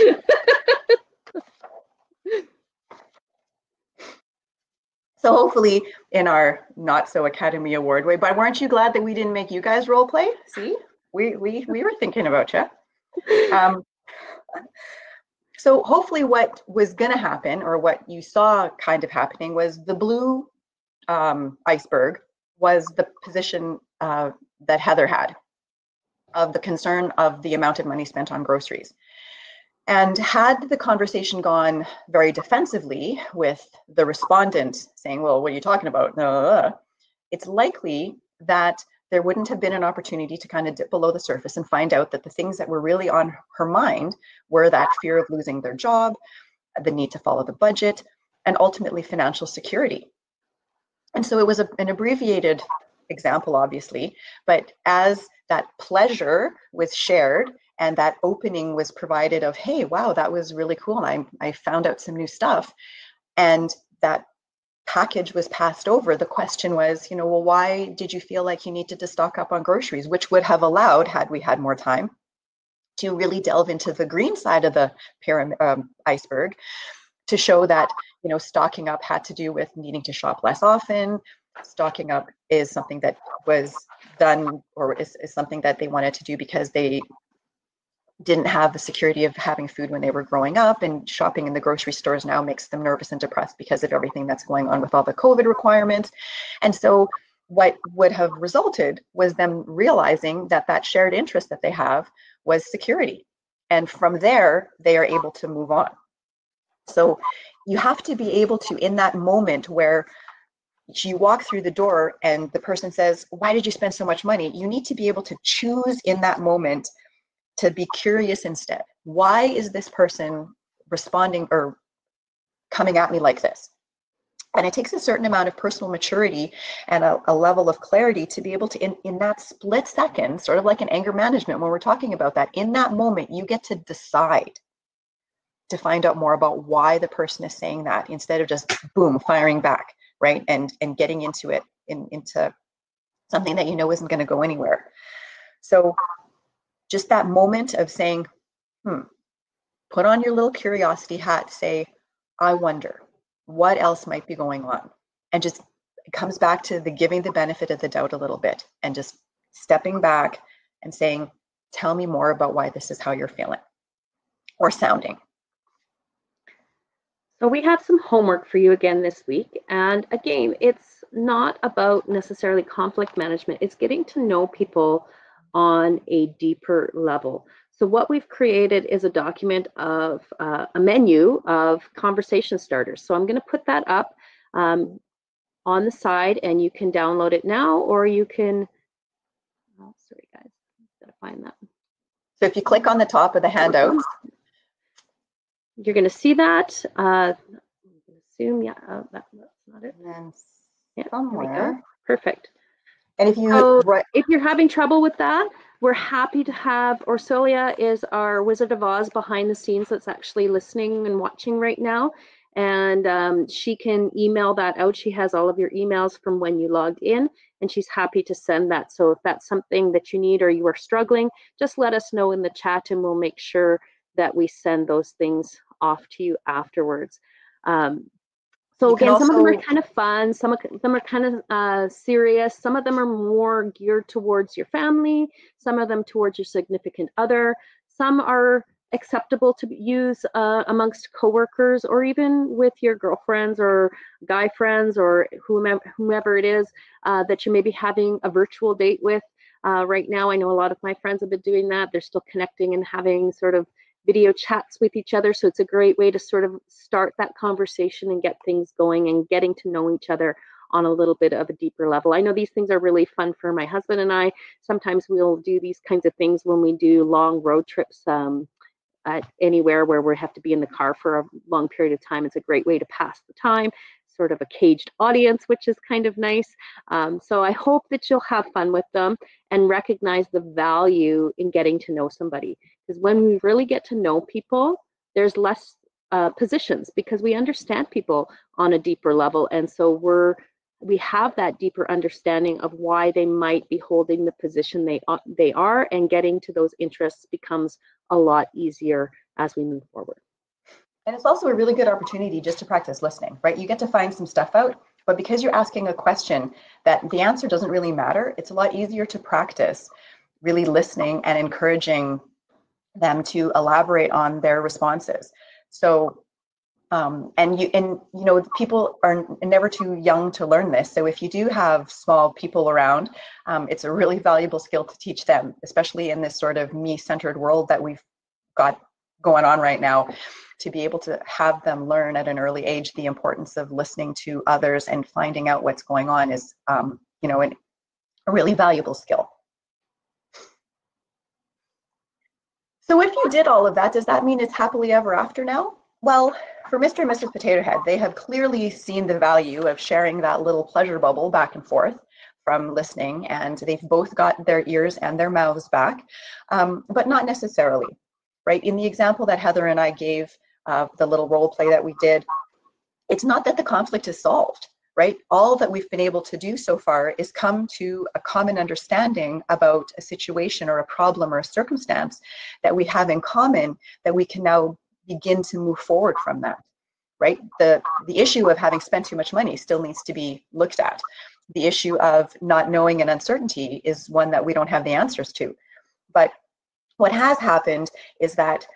So hopefully in our not so Academy Award way, but weren't you glad that we didn't make you guys role play? See, we were thinking about you. So hopefully what was going to happen, or what you saw kind of happening, was the blue iceberg was the position that Heather had, of the concern of the amount of money spent on groceries. And had the conversation gone very defensively with the respondent saying, well, what are you talking about? It's likely that there wouldn't have been an opportunity to kind of dip below the surface and find out that the things that were really on her mind were that fear of losing their job, the need to follow the budget, and ultimately financial security. And so it was an abbreviated example, obviously, but as that pleasure was shared and that opening was provided of, hey, wow, that was really cool, and I found out some new stuff, and that package was passed over, the question was, well, why did you feel like you needed to stock up on groceries, which would have allowed, had we had more time, to really delve into the green side of the iceberg, to show that, stocking up had to do with needing to shop less often. Stocking up is something that was done, or is something that they wanted to do because they didn't have the security of having food when they were growing up, and shopping in the grocery stores now makes them nervous and depressed because of everything that's going on with all the COVID requirements. And so what would have resulted was them realizing that that shared interest that they have was security. And from there, they are able to move on. So you have to be able to, in that moment where you walk through the door and the person says, why did you spend so much money? You need to be able to choose in that moment to be curious instead. Why is this person responding or coming at me like this? And it takes a certain amount of personal maturity and a level of clarity to be able to, in that split second, sort of like in anger management, when we're talking about that, in that moment, you get to decide to find out more about why the person is saying that, instead of just boom, firing back, right? And getting into it, into something that isn't going to go anywhere. So just that moment of saying, put on your little curiosity hat, say, I wonder what else might be going on. And just, it comes back to the giving the benefit of the doubt a little bit, and just stepping back and saying, tell me more about why this is how you're feeling or sounding. So we have some homework for you again this week. And again, it's not about necessarily conflict management. It's getting to know people on a deeper level. So what we've created is a document of a menu of conversation starters. So I'm going to put that up on the side, and you can download it now, or you can, oh, sorry guys, gotta find that. So if you click on the top of the handout, you're going to see that. I'm going to assume, yeah, that's not it. And then Yeah, somewhere. there we go. Perfect. And if you So if you're having trouble with that, we're happy to have Orsolia is our Wizard of Oz behind the scenes that's actually listening and watching right now. And she can email that out. She has all of your emails from when you logged in, and she's happy to send that. So if that's something that you need or you are struggling, just let us know in the chat and we'll make sure that we send those things off to you afterwards. So again, some of them are kind of fun, some of them are kind of serious, some of them are more geared towards your family, some of them towards your significant other, some are acceptable to use amongst coworkers or even with your girlfriends or guy friends or whomever it is that you may be having a virtual date with. Right now, I know a lot of my friends have been doing that. They're still connecting and having sort of video chats with each other. So it's a great way to sort of start that conversation and get things going and getting to know each other on a little bit of a deeper level. I know these things are really fun for my husband and I. Sometimes we'll do these kinds of things when we do long road trips at anywhere where we have to be in the car for a long period of time. It's a great way to pass the time, sort of a caged audience, which is kind of nice. So I hope that you'll have fun with them and recognize the value in getting to know somebody. Because when we really get to know people, there's less positions because we understand people on a deeper level. And so we have that deeper understanding of why they might be holding the position they are, and getting to those interests becomes a lot easier as we move forward. And it's also a really good opportunity just to practice listening, right? You get to find some stuff out, but because you're asking a question that the answer doesn't really matter, it's a lot easier to practice really listening and encouraging them to elaborate on their responses. So, people are never too young to learn this. So if you do have small people around, it's a really valuable skill to teach them, especially in this sort of me-centered world that we've got going on right now, to be able to have them learn at an early age the importance of listening to others and finding out what's going on is, a really valuable skill. So if you did all of that, does that mean it's happily ever after now? Well, for Mr. and Mrs. Potato Head, they have clearly seen the value of sharing that little pleasure bubble back and forth from listening, and they've both got their ears and their mouths back, but not necessarily, right? In the example that Heather and I gave, the little role play that we did, it's not that the conflict is solved, right? All that we've been able to do so far is come to a common understanding about a situation or a problem or a circumstance that we have in common, that we can now begin to move forward from that, right? The issue of having spent too much money still needs to be looked at. The issue of not knowing and uncertainty is one that we don't have the answers to. But what has happened is that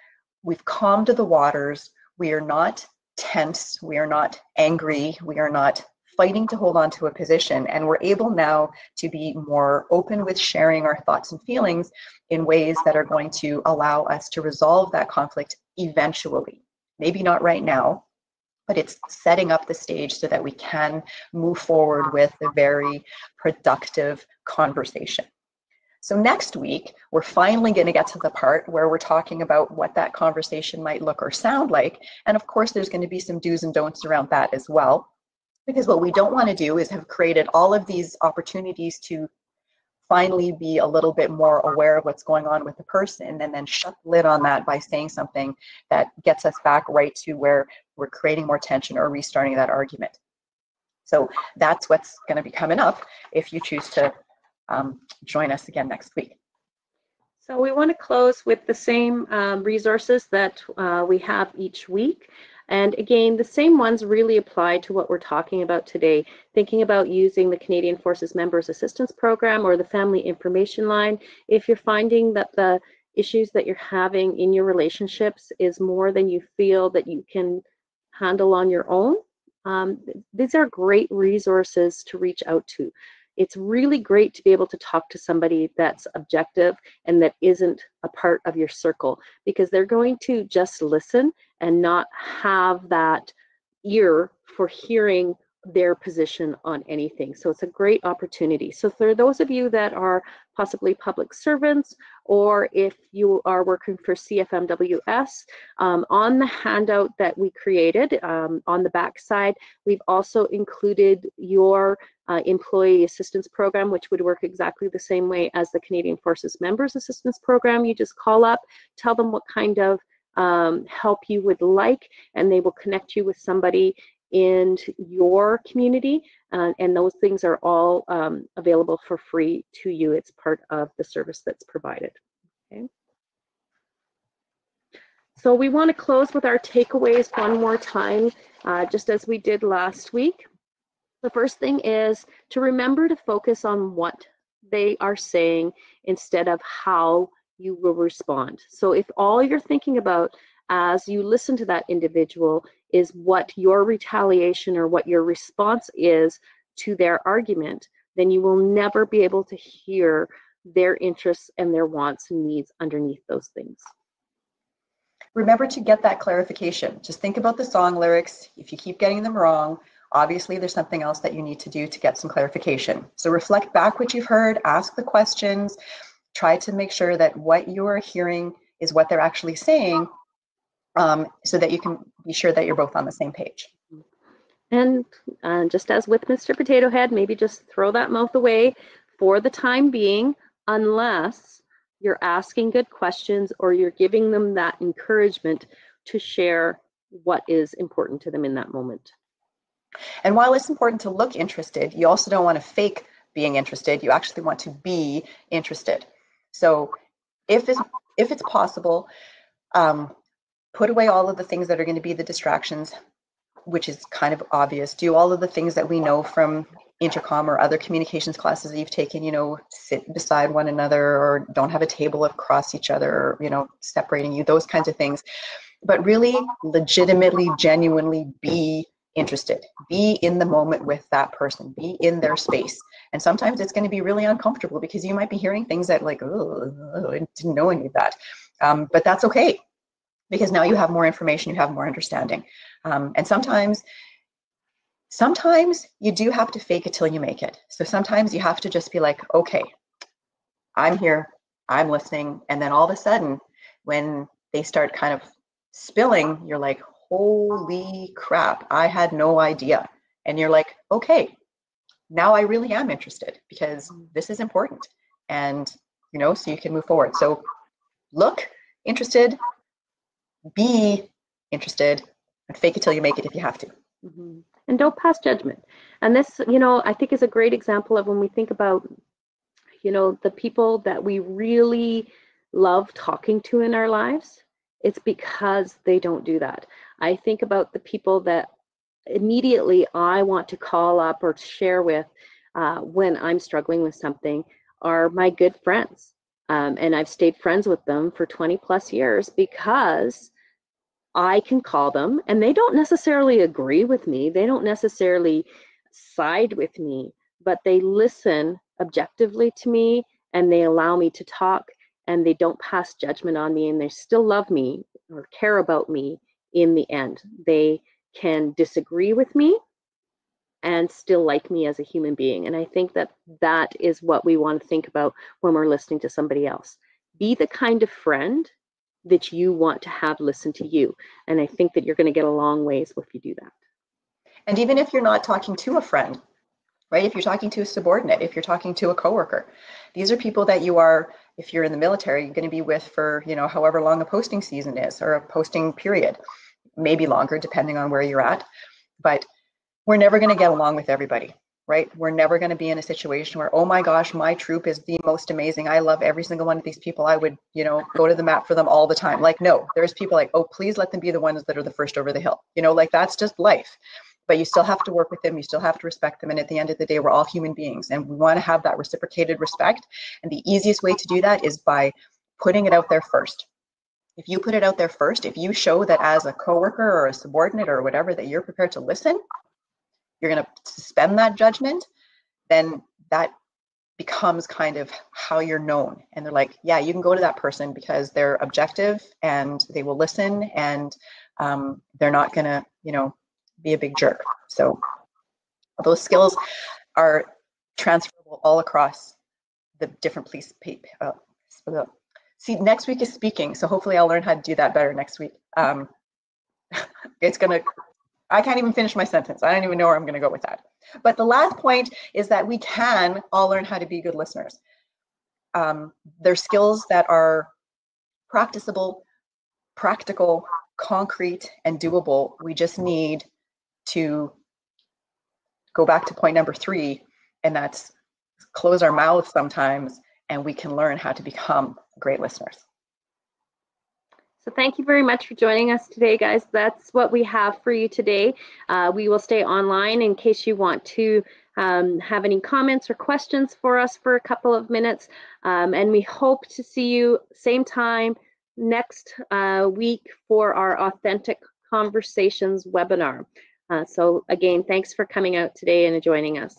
we've calmed the waters. We are not tense. We are not angry. We are not fighting to hold on to a position. And we're able now to be more open with sharing our thoughts and feelings in ways that are going to allow us to resolve that conflict eventually. Maybe not right now, but it's setting up the stage so that we can move forward with a very productive conversation. So next week, we're finally going to get to the part where we're talking about what that conversation might look or sound like. And of course, there's going to be some do's and don'ts around that as well. Because what we don't want to do is have created all of these opportunities to finally be a little bit more aware of what's going on with the person, and then shut the lid on that by saying something that gets us back right to where we're creating more tension or restarting that argument. So that's what's going to be coming up if you choose to join us again next week. So we want to close with the same resources that we have each week. And again, the same ones really apply to what we're talking about today, thinking about using the Canadian Forces Members Assistance Program or the Family Information Line. If you're finding that the issues that you're having in your relationships is more than you feel that you can handle on your own, these are great resources to reach out to. it's really great to be able to talk to somebody that's objective and that isn't a part of your circle, because they're going to just listen and not have that ear for hearing their position on anything. So it's a great opportunity. So for those of you that are possibly public servants, or if you are working for CFMWS, on the handout that we created, on the back side, we've also included your employee assistance program, which would work exactly the same way as the Canadian Forces Members Assistance Program. You just call up, tell them what kind of help you would like, and they will connect you with somebody in your community, and those things are all available for free to you. It's part of the service that's provided. Okay. So we want to close with our takeaways one more time, just as we did last week. The first thing is to remember to focus on what they are saying instead of how you will respond. So if all you're thinking about as you listen to that individual is what your retaliation or what your response is to their argument, then you will never be able to hear their interests and their wants and needs underneath those things. Remember to get that clarification. Just think about the song lyrics. If you keep getting them wrong, obviously there's something else that you need to do to get some clarification. So reflect back what you've heard, ask the questions, try to make sure that what you're hearing is what they're actually saying, so that you can be sure that you're both on the same page. And just as with Mr. Potato Head, maybe just throw that mouth away for the time being, unless you're asking good questions or you're giving them that encouragement to share what is important to them in that moment. And while it's important to look interested, you also don't want to fake being interested. You actually want to be interested. So if it's possible, put away all of the things that are going to be the distractions, which is kind of obvious. Do all of the things that we know from intercom or other communications classes that you've taken, sit beside one another, or don't have a table across each other, or, separating you, those kinds of things. But really, legitimately, genuinely be interested. Be in the moment with that person. Be in their space. And sometimes it's going to be really uncomfortable because you might be hearing things that like, oh, I didn't know any of that. But that's okay, because now you have more information, you have more understanding. And sometimes you do have to fake it till you make it. So sometimes you have to just be like, okay, I'm here, I'm listening. And then all of a sudden, when they start kind of spilling, you're like, holy crap, I had no idea. And you're like, okay, now I really am interested because this is important. And, so you can move forward. So look interested, be interested, and fake it till you make it if you have to. Mm-hmm. And don't pass judgment. And this, I think is a great example of when we think about, the people that we really love talking to in our lives, it's because they don't do that. I think about the people that immediately I want to call up or share with when I'm struggling with something are my good friends. And I've stayed friends with them for 20 plus years because I can call them and they don't necessarily agree with me. They don't necessarily side with me, but they listen objectively to me and they allow me to talk, and they don't pass judgment on me, and they still love me or care about me in the end. They can disagree with me and still like me as a human being. And I think that that is what we want to think about when we're listening to somebody else. Be the kind of friend that you want to have listen to you. And I think that you're going to get a long ways if you do that. And even if you're not talking to a friend, right? If you're talking to a subordinate, if you're talking to a coworker, these are people that you are, if you're in the military, you're going to be with for, however long a posting season is, or a posting period, maybe longer, depending on where you're at. But we're never going to get along with everybody, right? We're never going to be in a situation where, oh my gosh, my troop is the most amazing. I love every single one of these people. I would, go to the mat for them all the time. Like, no, there's people like, oh, please let them be the ones that are the first over the hill. That's just life. But you still have to work with them. You still have to respect them. And at the end of the day, we're all human beings, and we want to have that reciprocated respect. And the easiest way to do that is by putting it out there first. If you put it out there first, if you show that as a coworker or a subordinate or whatever, that you're prepared to listen, you're going to suspend that judgment, then that becomes kind of how you're known. And they're like, yeah, you can go to that person because they're objective and they will listen, and they're not gonna, be a big jerk. So those skills are transferable all across the different police. See, next week is speaking, so hopefully I'll learn how to do that better next week. I can't even finish my sentence. I don't even know where I'm going to go with that. But the last point is that we can all learn how to be good listeners. They're skills that are practicable, practical, concrete, and doable. We just need to go back to point number 3, and that's close our mouths sometimes, and we can learn how to become great listeners. So thank you very much for joining us today, guys. That's what we have for you today. We will stay online in case you want to have any comments or questions for us for a couple of minutes. And we hope to see you same time next week for our Authentic Conversations webinar. So again, thanks for coming out today and joining us.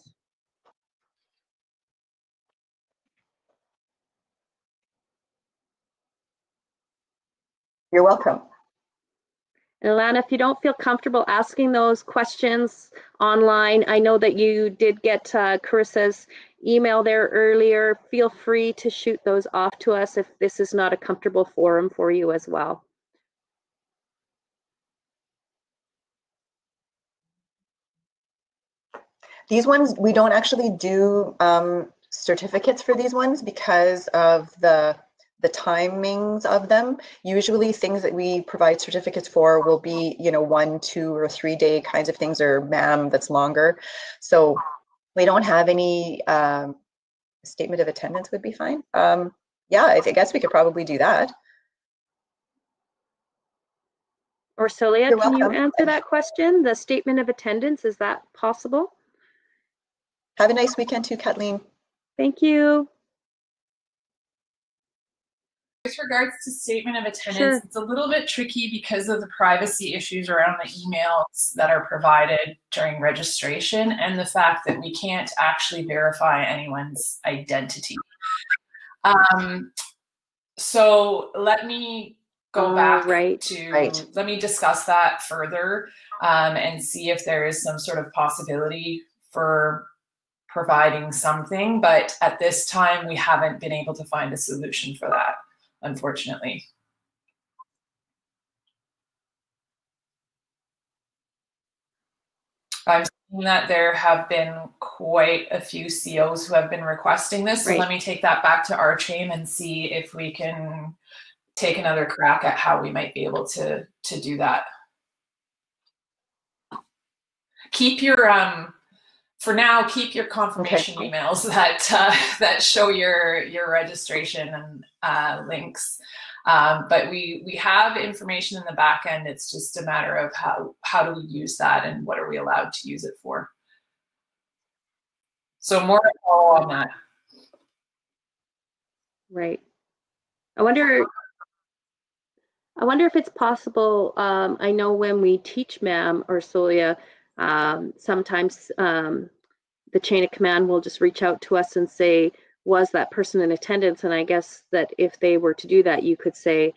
You're welcome. And Alana, if you don't feel comfortable asking those questions online, I know that you did get Carissa's email there earlier. Feel free to shoot those off to us if this is not a comfortable forum for you as well. These ones, we don't actually do certificates for these ones because of the timings of them. Usually things that we provide certificates for will be, 1, 2, or 3 day kinds of things, or MAM that's longer. So we don't have any statement of attendance would be fine. Yeah, I guess we could probably do that. Orsolia, can you answer that question? The statement of attendance, is that possible? Have a nice weekend too, Kathleen. Thank you. With regards to statement of attendance, Sure. It's a little bit tricky because of the privacy issues around the emails that are provided during registration and the fact that we can't actually verify anyone's identity. So let me go back to, let me discuss that further and see if there is some sort of possibility for providing something. But at this time, we haven't been able to find a solution for that, unfortunately. I'm seeing that there have been quite a few COs who have been requesting this. So let me take that back to our team and see if we can take another crack at how we might be able to do that. Keep your for now, keep your confirmation emails that show your registration and links. But we have information in the back end. It's just a matter of how do we use that and what are we allowed to use it for. So more on that. Right. I wonder if it's possible. I know when we teach MAM or Solia, sometimes the chain of command will just reach out to us and say, was that person in attendance? And I guess that if they were to do that, you could say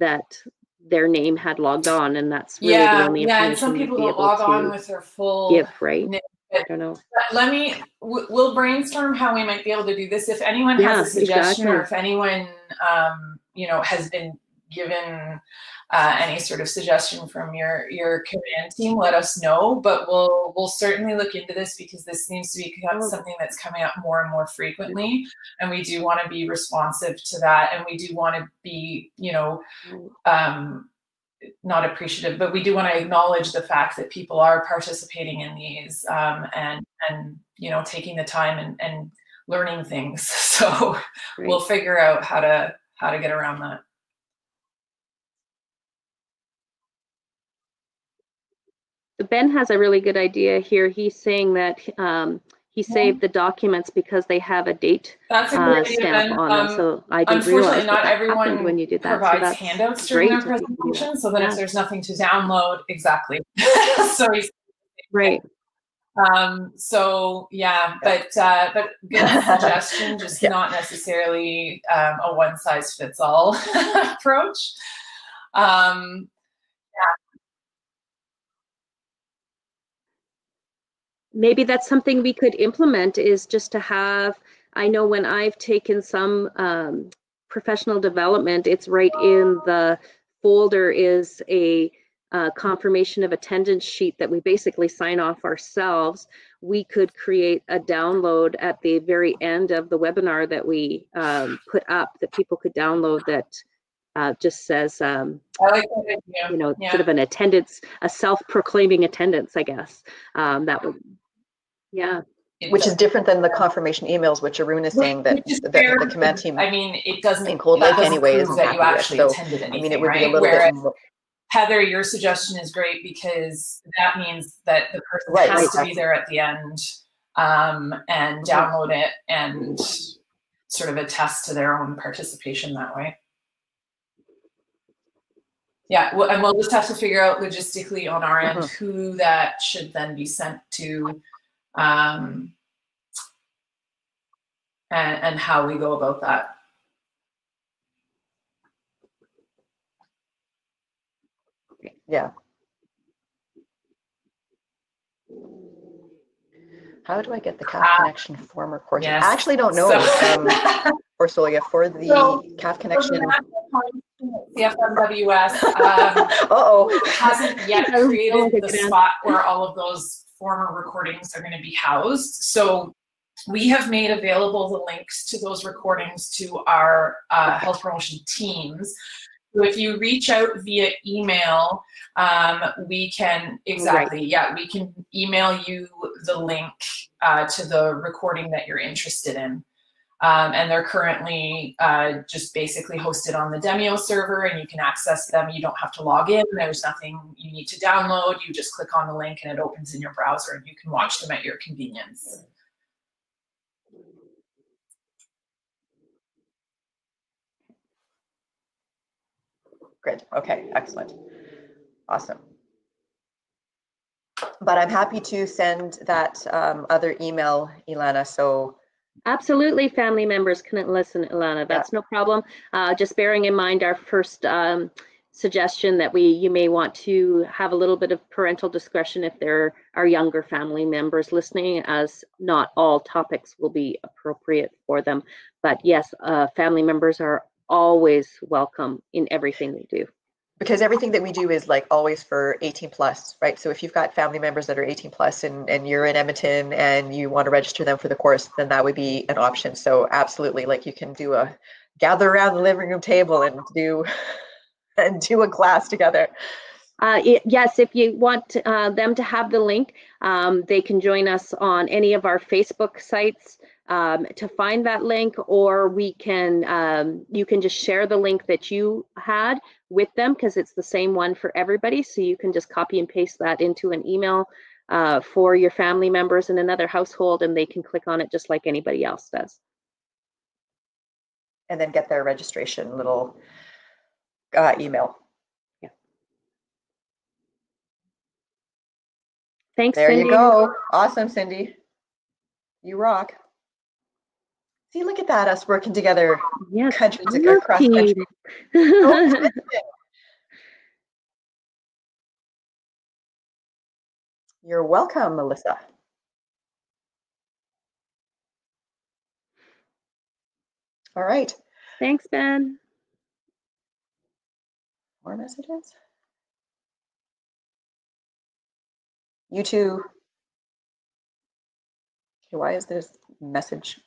that their name had logged on, and that's really the only information. Yeah, and some people don't log on with their full give, right? I don't know. We'll brainstorm how we might be able to do this. If anyone has a suggestion, or if anyone has been given any sort of suggestion from your command team, let us know. But we'll certainly look into this because this seems to be something that's coming up more and more frequently, and we do want to be responsive to that, and we do want to be, not appreciative, but we do want to acknowledge the fact that people are participating in these and taking the time and learning things. So we'll figure out how to get around that. Ben has a really good idea here. He's saying that he saved the documents because they have a date stamp on them. So I didn't realize not everyone when you did that. provides handouts during their presentation. So then if there's nothing to download, exactly. So he's right. So yeah, but good suggestion, just not necessarily a one size fits all approach. Maybe that's something we could implement, is just to have, I know when I've taken some professional development, it's right in the folder is a confirmation of attendance sheet that we basically sign off ourselves. We could create a download at the very end of the webinar that we put up that people could download that just says, I like that idea. You know, sort of an attendance, a self-proclaiming attendance, I guess. That would, yeah. Which is different than the confirmation emails, which Arun is saying that the command team. I mean, it doesn't. In Cold Lake anyway isn't that you actually so, attended anything, I mean, it would right? be a little bit more. Heather, your suggestion is great because that means that the person has to be there at the end and download it and sort of attest to their own participation that way. Yeah, well, and we'll just have to figure out logistically on our end who that should then be sent to, and how we go about that. Yeah. How do I get the CAF Connection form recorded? Yes. I actually don't know. Or Solia for the CAF Connection. The FMWS hasn't yet created the spot where all of those former recordings are going to be housed. So we have made available the links to those recordings to our health promotion teams. So if you reach out via email, we can, we can email you the link to the recording that you're interested in. And they're currently just basically hosted on the Demio server, and you can access them. You don't have to log in. There's nothing you need to download. You just click on the link and it opens in your browser, and you can watch them at your convenience. Great. Okay, excellent. Awesome. But I'm happy to send that other email, Ilana, so. Absolutely, family members can listen, Ilana. That's no problem. Just bearing in mind our first suggestion that you may want to have a little bit of parental discretion if there are younger family members listening, as not all topics will be appropriate for them. But yes, family members are always welcome in everything we do. Because everything that we do is like always for 18 plus, right? So if you've got family members that are 18 plus and you're in Edmonton and you want to register them for the course, then that would be an option. So absolutely, like you can do a gather around the living room table and do a class together. Yes, if you want them to have the link, they can join us on any of our Facebook sites to find that link, or we can you can just share the link that you had with them, because it's the same one for everybody. So you can just copy and paste that into an email for your family members in another household, and they can click on it just like anybody else does. And then get their registration little email. Yeah. Thanks, there Cindy. You go. Awesome, Cindy. You rock. See, look at that, us working together. Yes, countries across country. You're welcome, Melissa. All right. Thanks, Ben. More messages? You too. Okay, why is this message?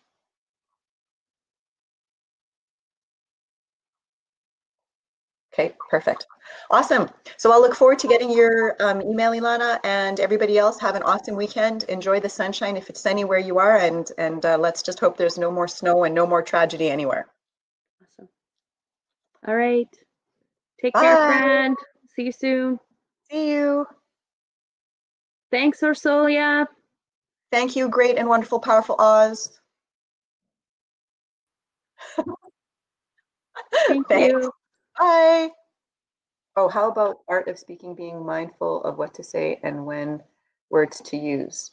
Okay, perfect. Awesome. So I'll look forward to getting your email, Ilana, and everybody else. Have an awesome weekend. Enjoy the sunshine if it's sunny where you are, and let's just hope there's no more snow and no more tragedy anywhere. Awesome. All right. Take care, friend. See you soon. See you. Thanks, Ursulia. Thank you, great and wonderful, powerful Oz. Thank you. Bye. Oh, how about art of speaking, being mindful of what to say and when words to use?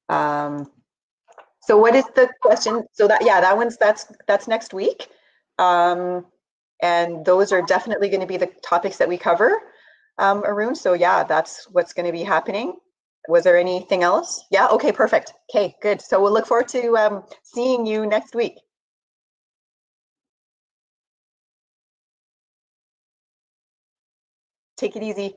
So what is the question? So that's next week. And those are definitely going to be the topics that we cover, Arun. So yeah, that's what's going to be happening. Was there anything else? Yeah, okay, perfect. Okay, good. So we'll look forward to seeing you next week. Take it easy.